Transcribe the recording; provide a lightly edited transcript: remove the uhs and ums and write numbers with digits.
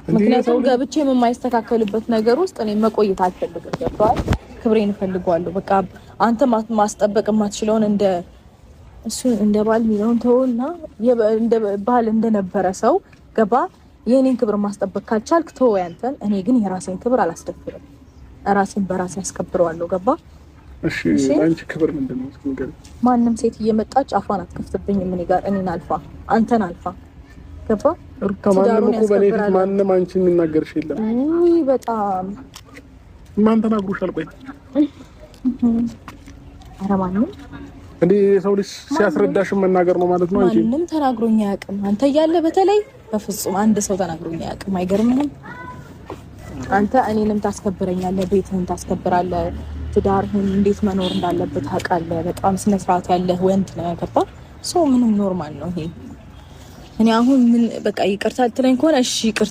ምክንያቱም ገብቼ የማይስተካከልበት ነገር ውስጥ እኔ መቆየት አልፈልግም። ገባህ? ክብሬን እፈልጋለሁ። በቃ አንተ ማስጠበቅ የማትችለውን እሱ እንደ ባል ሚለውን ተውና እንደ ባል እንደነበረ ሰው ገባ። የኔን ክብር ማስጠበቅ ካልቻልክ ተው ያንተን። እኔ ግን የራሴን ክብር አላስደፍርም። ራሴን በራሴ አስከብረዋለሁ። ገባ? እሺ አንቺ ክብር ምንድነው? እስኪ ማንም ሴት እየመጣች አፏን አትከፍትብኝ። ምን ጋር እኔን አልፋ አንተን አልፋ ገባ? ከማንም እኮ በኔ ፊት ማንም አንቺን የሚናገርሽ የለም። ውይ በጣም ማን ተናግሮሻል? ቆይ ኧረ ማንም እንዴ ሰው ልጅ ሲያስረዳሽ መናገር ነው ማለት ነው እንጂ ማንም ተናግሮኝ አያውቅም። አንተ እያለ በተለይ በፍጹም አንድ ሰው ተናግሮኝ አያውቅም። አይገርምህም? አንተ እኔንም ታስከብረኛለህ፣ ቤትህን ታስከብራለህ፣ ትዳርህን እንዴት መኖር እንዳለበት ታውቃለህ። በጣም ስነ ስርዓት ያለህ ወንድ ነው። ያገባ ሰው ምንም ኖርማል ነው ይሄ። እኔ አሁን ምን በቃ ይቅርታ ልትለኝ ከሆነ እሺ ይቅርታ